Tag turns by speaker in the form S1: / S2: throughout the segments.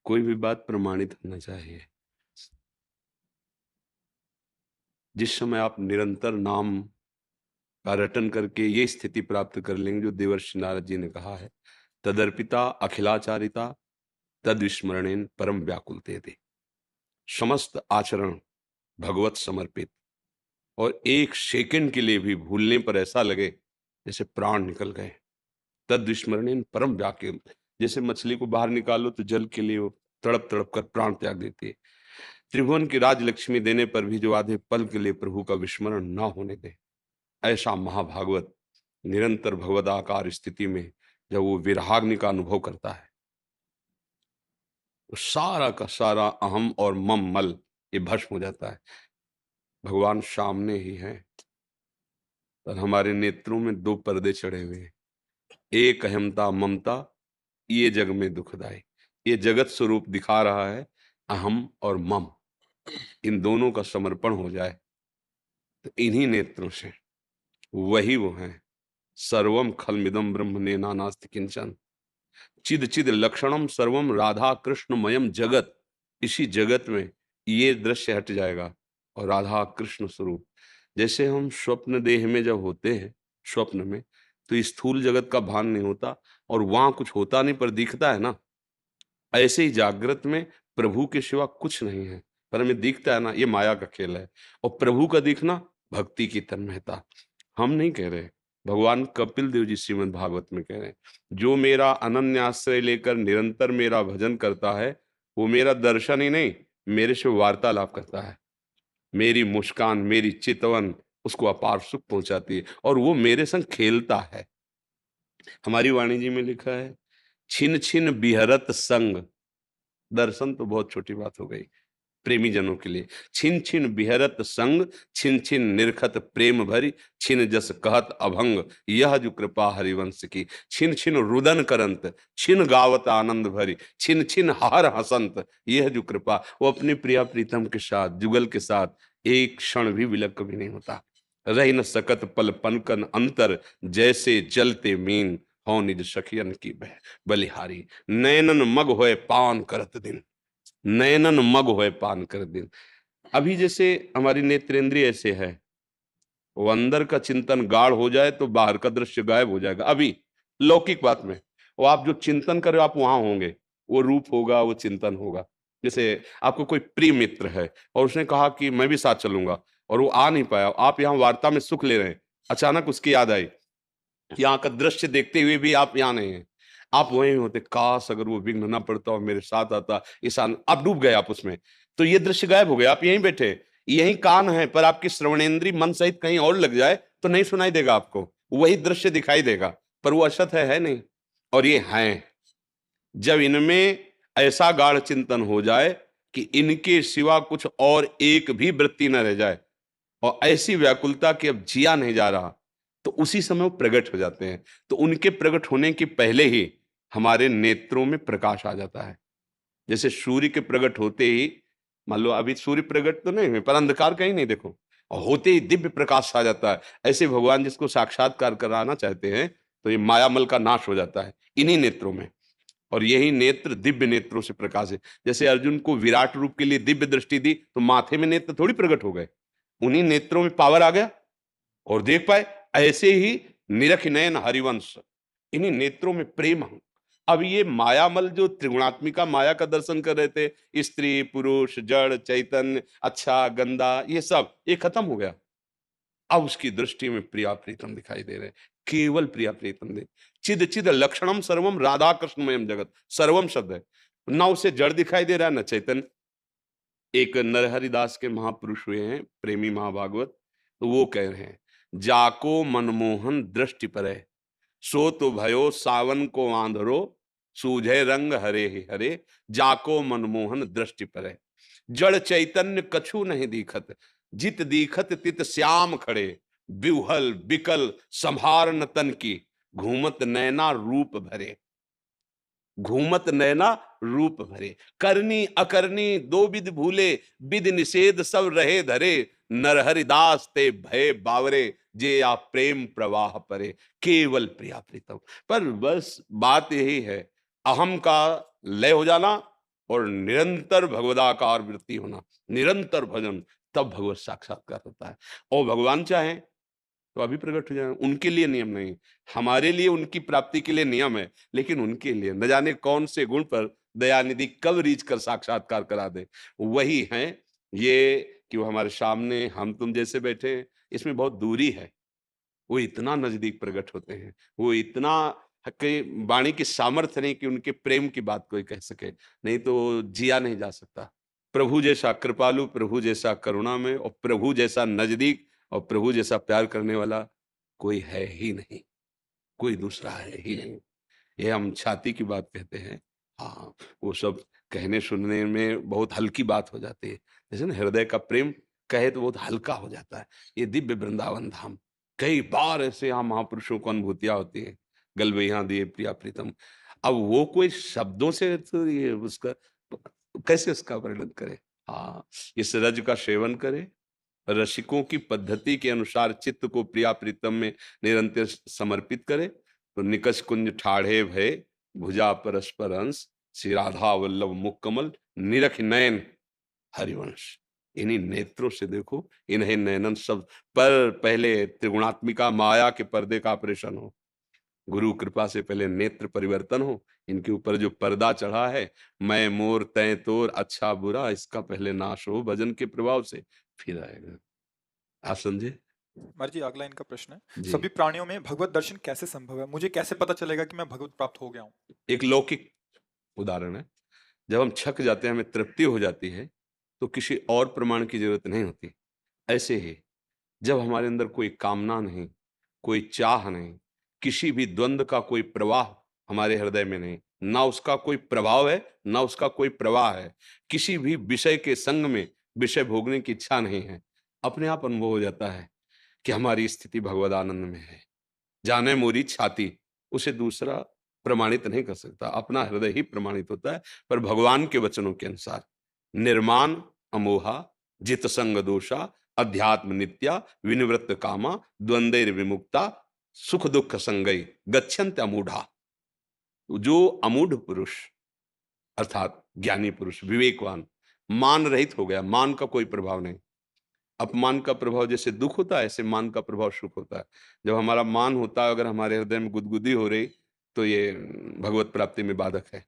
S1: कोई भी बात प्रमाणित होना चाहिए। जिस समय आप निरंतर नाम का रटन करके ये स्थिति प्राप्त कर लेंगे जो देवर्षि नारद जी ने कहा है, तदर्पिता अखिलाचारिता तद्विस्मरणेन परम व्याकुलते थे। समस्त आचरण भगवत समर्पित, और एक सेकंड के लिए भी भूलने पर ऐसा लगे जैसे प्राण निकल गए। तद्विस्मरणेन परम व्याकुल, जैसे मछली को बाहर निकालो तो जल के लिए वो तड़प तड़प कर प्राण त्याग देती है। त्रिभुवन की राजलक्ष्मी देने पर भी जो आधे पल के लिए प्रभु का विस्मरण ना होने दे, ऐसा महाभागवत निरंतर भगवदाकार स्थिति में जब वो विरहाग्नि का अनुभव करता है तो सारा का सारा अहम और मम मल ये भस्म हो जाता है। भगवान सामने ही हैं और हमारे नेत्रों में दो पर्दे चढ़े हुए हैं, एक अहमता ममता, ये जग में दुखदाई। ये जगत स्वरूप दिखा रहा है अहम और मम, इन दोनों का समर्पण हो जाए तो इन्हीं नेत्रों से वही वो हैं। सर्वम खलमिदम ब्रह्म ने नानास्ति किंचन चिद चिद लक्षणम सर्वम राधा कृष्णमयम जगत। इसी जगत में ये दृश्य हट जाएगा और राधा कृष्ण स्वरूप, जैसे हम स्वप्न देह में जब होते हैं स्वप्न में, तो स्थूल जगत का भान नहीं होता और वहां कुछ होता नहीं पर दिखता है ना, ऐसे ही जागृत में प्रभु के सिवा कुछ नहीं है पर हमें दिखता है ना, ये माया का खेल है। और प्रभु का दिखना भक्ति की तन्मयता। हम नहीं कह रहे, भगवान कपिल देव जी श्रीमद् भागवत में कह रहे हैं, जो मेरा अनन्य आश्रय लेकर निरंतर मेरा भजन करता है वो मेरा दर्शन ही नहीं, मेरे से वार्तालाप करता है। मेरी मुस्कान, मेरी चितवन उसको अपार सुख पहुंचाती है और वो मेरे संग खेलता है। हमारी वाणी जी में लिखा है, छिन छिन बिहरत संग। दर्शन तो बहुत छोटी बात हो गई प्रेमी जनों के लिए। छिन छिन बिहरत संग, छिन छिन निरखत प्रेम भरी, छिन जस कहत अभंग, यह जो कृपा हरिवंश की। छिन छिन रुदन करंत, छिन गावत आनंद भरी, छिन छिन हर हसंत, यह जो कृपा। वो अपनी प्रिया प्रीतम के साथ जुगल के साथ एक क्षण भी विलग कभी नहीं होता। रही न सकत पल पनकन अंतर, जैसे जलते मीन हो निज सखियन की बलिहारी। नैनन मग होए पान करत दिन, नयनन मग होए पान कर दिन। अभी जैसे हमारी नेत्रेंद्रिय ऐसे है, वो अंदर का चिंतन गाढ़ हो जाए तो बाहर का दृश्य गायब हो जाएगा। अभी लौकिक बात में वो आप जो चिंतन कर रहे हो आप वहां होंगे, वो रूप होगा, वो चिंतन होगा। जैसे आपको कोई प्रिय मित्र है और उसने कहा कि मैं भी साथ चलूंगा और वो आ नहीं पाया, आप यहाँ वार्ता में सुख ले रहे हैं, अचानक उसकी याद आई, यहाँ का दृश्य देखते हुए भी आप यहाँ नहीं हैं, आप वहीं होते, काश अगर वो विघ्न ना पड़ता और मेरे साथ आता, ईशान, आप डूब गए आप उसमें, तो ये दृश्य गायब हो गया। आप यहीं बैठे, यही कान है पर आपकी श्रवणेन्द्रीय मन सहित कहीं और लग जाए तो नहीं सुनाई देगा आपको, वही दृश्य दिखाई देगा पर वो असत है नहीं। और ये हैं, जब इनमें ऐसा गाढ़ चिंतन हो जाए कि इनके सिवा कुछ और एक भी वृत्ति न रह जाए और ऐसी व्याकुलता कि अब जिया नहीं जा रहा, तो उसी समय वो प्रकट हो जाते हैं। तो उनके प्रकट होने के पहले ही हमारे नेत्रों में प्रकाश आ जाता है। जैसे सूर्य के प्रकट होते ही, मान लो अभी सूर्य प्रकट तो नहीं हुए पर अंधकार कहीं नहीं देखो, और होते ही दिव्य प्रकाश आ जाता है। ऐसे भगवान जिसको साक्षात्कार कराना चाहते हैं तो ये मायामल का नाश हो जाता है इन्हीं नेत्रों में। और यही नेत्र दिव्य नेत्रों से प्रकाश है। जैसे अर्जुन को विराट रूप के लिए दिव्य दृष्टि दी तो माथे में नेत्र थोड़ी प्रकट हो गए, उन्हीं नेत्रों में पावर आ गया और देख पाए। ऐसे ही निरख नयन हरिवंश, इन्हीं नेत्रों में प्रेम। अब ये मायामल जो त्रिगुणात्मिका माया का दर्शन कर रहे थे, स्त्री पुरुष जड़ चैतन्य अच्छा गंदा ये सब, ये खत्म हो गया। अब उसकी दृष्टि में प्रिया प्रीतम दिखाई दे रहे, केवल प्रिया प्रीतम दे। चिद चिद लक्षणम सर्वम राधा कृष्णमयम जगत, सर्वम शब्द है, ना उसे जड़ दिखाई दे रहा है न चैतन्य। एक नरहरिदास के महापुरुष हुए हैं प्रेमी महाभागवत, तो वो कह रहे हैं, जाको मनमोहन दृष्टि परे, सो तो भयो सावन को आंधरो, सूझे रंग हरे ही हरे, जाको मनमोहन दृष्टि परे। जड़ चैतन्य कछु नहीं दिखत, जित दिखत तित श्याम खड़े, बिहुहल बिकल संभार न तन की, घूमत नैना रूप भरे। घूमत नैना रूप भरे, करनी अकरनी दो विध भूले, विधि निषेध सब रहे धरे, नरहरिदास ते भय बावरे, जे या प्रेम प्रवाह परे, केवल प्रिया प्रीतम। पर बस बात यही है, अहम का लय हो जाना और निरंतर भगवदाकार वृत्ति होना, निरंतर भजन, तब भगवत साक्षात्कार होता है। और भगवान चाहे तो अभी प्रकट हो जाए, उनके लिए नियम नहीं, हमारे लिए उनकी प्राप्ति के लिए नियम है, लेकिन उनके लिए न जाने कौन से गुण पर दयानिधि कब रीच कर साक्षात्कार करा दे। वही है ये कि वो हमारे सामने हम तुम जैसे बैठे हैं, इसमें बहुत दूरी है, वो इतना नजदीक प्रकट होते हैं, वो इतना कि वाणी की सामर्थ्य नहीं कि उनके प्रेम की बात कोई कह सके, नहीं तो जिया नहीं जा सकता। प्रभु जैसा कृपालु, प्रभु जैसा करुणामय और प्रभु जैसा नजदीक और प्रभु जैसा प्यार करने वाला कोई है ही नहीं, कोई दूसरा है ही नहीं। ये हम छाती की बात कहते हैं, हाँ, वो सब कहने सुनने में बहुत हल्की बात हो जाती है। जैसे ना हृदय का प्रेम कहे तो बहुत हल्का हो जाता है। ये दिव्य वृंदावन धाम, कई बार ऐसे यहाँ महापुरुषों को अनुभूतियां होती हैं, गलबैया दिए प्रिया प्रीतम। अब वो कोई शब्दों से तो ये उसका कैसे उसका वर्णन करे। हाँ, इस रज का सेवन करे, रसिकों की पद्धति के अनुसार चित्त को प्रिया प्रीतम में निरंतर समर्पित करे, तो निकष कुंज ठाढ़े भय भुजा परस्पर अंश, श्री राधा वल्लभ मुख कमल निरख नयन हरिवंश। इन्हीं नेत्रों से देखो, इन्हें नयनन शब्द पर पहले त्रिगुणात्मिका माया के पर्दे का ऑपरेशन हो, गुरु कृपा से पहले नेत्र परिवर्तन हो, इनके ऊपर जो पर्दा चढ़ा है, मैं मोर तय तोर अच्छा बुरा, इसका पहले नाश हो भजन के प्रभाव से, फिर आएगा। आप समझे
S2: महाराज जी, अगला इनका प्रश्न है,
S1: जी।
S2: सभी प्राणियों में भगवत दर्शन कैसे संभव है? मुझे कैसे पता चलेगा कि मैं भगवत प्राप्त हो गया हूँ?
S1: एक लौकिक उदाहरण है, जब हम छक जाते हैं, हमें तृप्ति हो जाती है, तो किसी और प्रमाण की जरूरत नहीं होती। ऐसे ही जब हमारे अंदर कोई कामना नहीं, कोई चाह नहीं, किसी भी द्वंद का कोई प्रवाह हमारे हृदय में नहीं, ना उसका कोई प्रभाव है, ना उसका कोई प्रवाह है, किसी भी विषय के संग में विषय भोगने की इच्छा नहीं है, अपने आप अनुभव हो जाता है कि हमारी स्थिति भगवदानंद में है। जाने मोरी छाती, उसे दूसरा प्रमाणित नहीं कर सकता, अपना हृदय ही प्रमाणित होता है। पर भगवान के वचनों के अनुसार निर्माण अमोहा, जित संग दोषा, अध्यात्म नित्या, विनिवृत्त कामा, द्वंद्वैर विमुक्ता, सुख दुख संगई गच्छन्त अमूढ़ा। जो अमूढ़ पुरुष अर्थात ज्ञानी पुरुष, विवेकवान, मान रहित हो गया, मान का कोई प्रभाव नहीं। अपमान का प्रभाव जैसे दुख होता है, ऐसे मान का प्रभाव सुख होता है। जब हमारा मान होता है, अगर हमारे हृदय में गुदगुदी हो रही, तो ये भगवत प्राप्ति में बाधक है।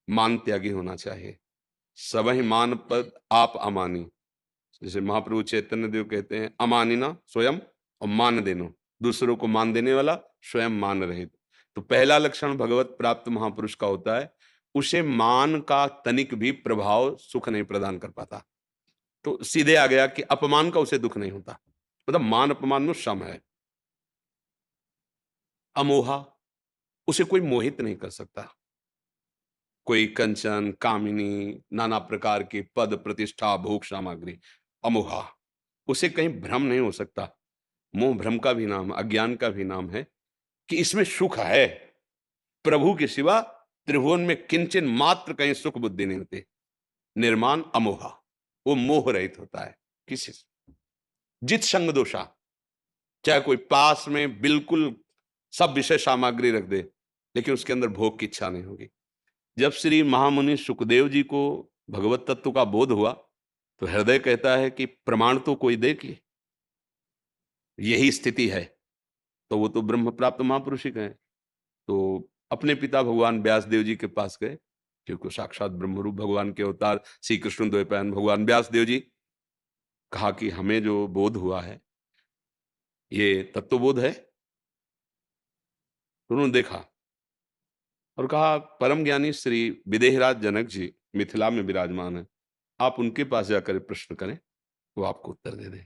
S1: मान त्यागी होना चाहिए। सबहि मान पद आप अमानी, जैसे महाप्रभु चैतन्य देव कहते हैं, अमानिना स्वयं और मान देनो, दूसरों को मान देने वाला, स्वयं मान रहित। तो पहला लक्षण भगवत प्राप्त महापुरुष का होता है, उसे मान का तनिक भी प्रभाव सुख नहीं प्रदान कर पाता। तो सीधे आ गया कि अपमान का उसे दुख नहीं होता, मतलब मान अपमान में सम है। अमोहा, उसे कोई मोहित नहीं कर सकता। कोई कंचन, कामिनी, नाना प्रकार के पद, प्रतिष्ठा, भोग सामग्री, अमोहा, उसे कहीं भ्रम नहीं हो सकता। मोह भ्रम का भी नाम, अज्ञान का भी नाम है कि इसमें सुख है। प्रभु के सिवा त्रिभुवन में किंचन मात्र कहीं सुख बुद्धि नहीं होती। निर्माण अमोहा, वो मोह रहित होता है किसी से। जित संग दोषा, चाहे कोई पास में बिल्कुल सब विषय सामग्री रख दे, लेकिन उसके अंदर भोग की इच्छा नहीं होगी। जब श्री महामुनि सुखदेव जी को भगवत तत्व का बोध हुआ, तो हृदय कहता है कि प्रमाण तो कोई दे कि यही स्थिति है, तो वो तो ब्रह्म प्राप्त महापुरुष ही कहे। तो अपने पिता भगवान व्यास देव जी के पास गए, क्योंकि साक्षात ब्रह्मरूप भगवान के अवतार श्री कृष्ण द्वैपायन भगवान व्यास देव जी। कहा कि हमें जो बोध हुआ है, ये तत्वबोध है। तो उन्होंने देखा और कहा, परम ज्ञानी श्री विदेहराज जनक जी मिथिला में विराजमान है, आप उनके पास जाकर प्रश्न करें, वो आपको उत्तर दे दें।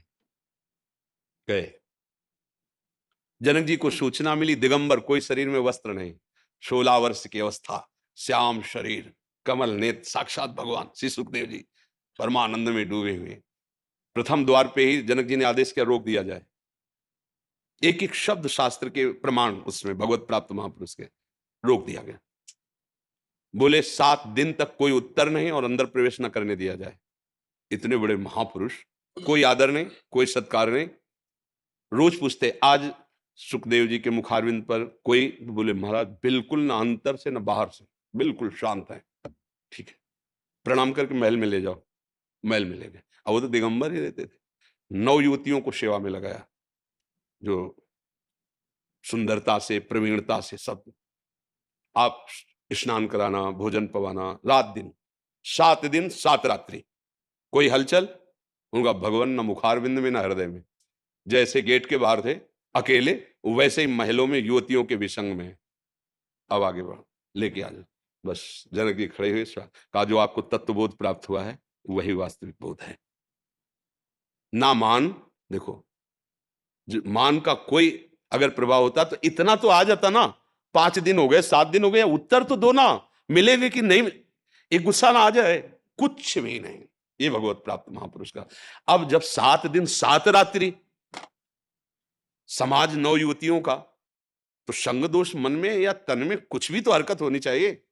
S1: गए, जनक जी को सूचना मिली, दिगंबर, कोई शरीर में वस्त्र नहीं, 16 वर्ष की अवस्था, श्याम शरीर, कमल नेत्र, साक्षात भगवान श्री सुखदेव जी परमानंद में डूबे हुए। प्रथम द्वार पे ही जनक जी ने आदेश किया, रोक दिया जाए। एक एक शब्द शास्त्र के प्रमाण उसमें भगवत प्राप्त महापुरुष के रोक दिया गया। बोले 7 दिन तक कोई उत्तर नहीं और अंदर प्रवेश न करने दिया जाए। इतने बड़े महापुरुष, कोई आदर नहीं, कोई सत्कार नहीं। रोज पूछते, आज सुखदेव जी के मुखारविंद पर कोई, बोले महाराज बिल्कुल ना अंदर से ना बाहर से, बिल्कुल शांत है। ठीक है, प्रणाम करके महल में ले जाओ, महल में ले गए। अब वो तो दिगंबर ही रहते थे। 9 युवतियों को सेवा में लगाया, जो सुंदरता से, प्रवीणता से सब। आप स्नान कराना, भोजन पवाना, रात दिन, 7 दिन 7 रात्रि, कोई हलचल? उनका भगवन न मुखारविंद में न हृदय में। जैसे गेट के बाहर थे अकेले, वैसे ही महलों में युवतियों के भी संग में। अब आगे बढ़ो, लेके आ जाओ। बस जनक जी खड़े हुए, कहा जो आपको तत्वबोध प्राप्त हुआ है वही वास्तविक बोध है। ना मान, देखो मान का कोई अगर प्रभाव होता तो इतना तो आ जाता ना। 5 दिन हो गए, 7 दिन हो गए, उत्तर तो दो ना, मिलेंगे कि नहीं। एक गुस्सा ना आ जाए, कुछ भी नहीं। ये भगवत प्राप्त महापुरुष का। अब जब 7 दिन 7 रात्रि, समाज 9 युवतियों का, तो संग दोष मन में या तन में कुछ भी तो हरकत होनी चाहिए।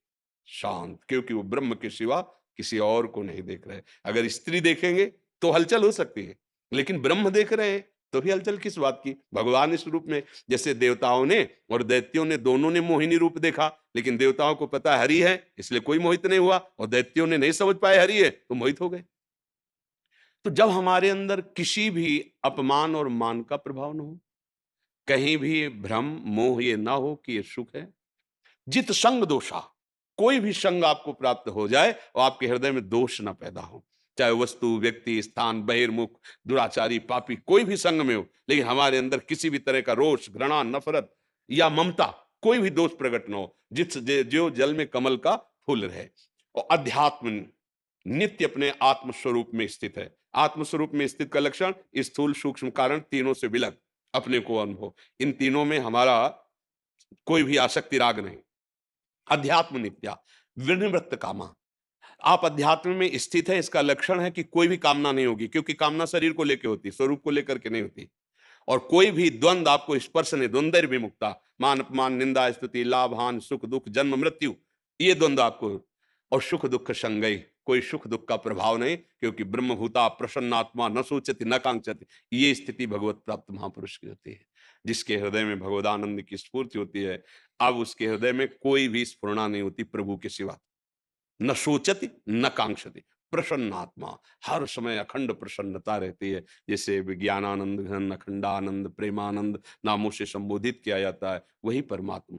S1: शांत, क्योंकि वो ब्रह्म के सिवा किसी और को नहीं देख रहे। अगर स्त्री देखेंगे तो हलचल हो सकती है, लेकिन ब्रह्म देख रहे हैं तो भी हलचल किस बात की। भगवान इस रूप में, जैसे देवताओं ने और दैत्यों ने दोनों ने मोहिनी रूप देखा, लेकिन देवताओं को पता हरि है इसलिए कोई मोहित नहीं हुआ, और दैत्यों ने नहीं समझ पाए हरि है तो मोहित हो गए। तो जब हमारे अंदर किसी भी अपमान और मान का प्रभाव न हो, कहीं भी भ्रम मोह ये ना हो कि ये सुख है, जित संग दोषा, कोई भी संग आपको प्राप्त हो जाए और आपके हृदय में दोष ना पैदा हो, चाहे वस्तु, व्यक्ति, स्थान, बहिर्मुख, दुराचारी, पापी, कोई भी संग में हो, लेकिन हमारे अंदर किसी भी तरह का रोष, घृणा, नफरत या ममता, कोई भी दोष प्रकट न हो, जो जल में कमल का फूल रहे। और अध्यात्म नित्य अपने आत्म स्वरूप में स्थित है। आत्म स्वरूप में स्थित का लक्षण स्थूल, सूक्ष्म, कारण, तीनों से विलग अपने को अनुभव। इन तीनों में हमारा कोई भी आसक्ति राग नहीं। अध्यात्म नित्या, विनिवृत्त कामा। आप अध्यात्म में स्थित है, इसका लक्षण है कि कोई भी कामना नहीं होगी, क्योंकि कामना शरीर को लेकर होती, स्वरूप को लेकर के नहीं होती। और कोई भी द्वंद आपको स्पर्श नहीं, द्वंद्व विमुक्ता, मान अपमान, निंदा स्तुति, लाभ हानि, सुख दुख, जन्म मृत्यु, ये द्वंद्व आपको। और सुख दुख संगई, कोई सुख दुख का प्रभाव नहीं, क्योंकि ब्रह्मभूता प्रसन्नात्मा न सोचती न कांक्षति। ये स्थिति भगवत प्राप्त महापुरुष की होती है, जिसके हृदय में भगवदानंद की स्फूर्ति होती है। अब उसके हृदय में कोई भी स्फुरणा नहीं होती प्रभु के सिवा। न सोचती न कांक्षति, प्रसन्नात्मा, हर समय अखंड प्रसन्नता रहती है। जैसे विज्ञानानंद घन, अखंडानंद, प्रेमानंद नामों से संबोधित किया जाता है, वही परमात्मा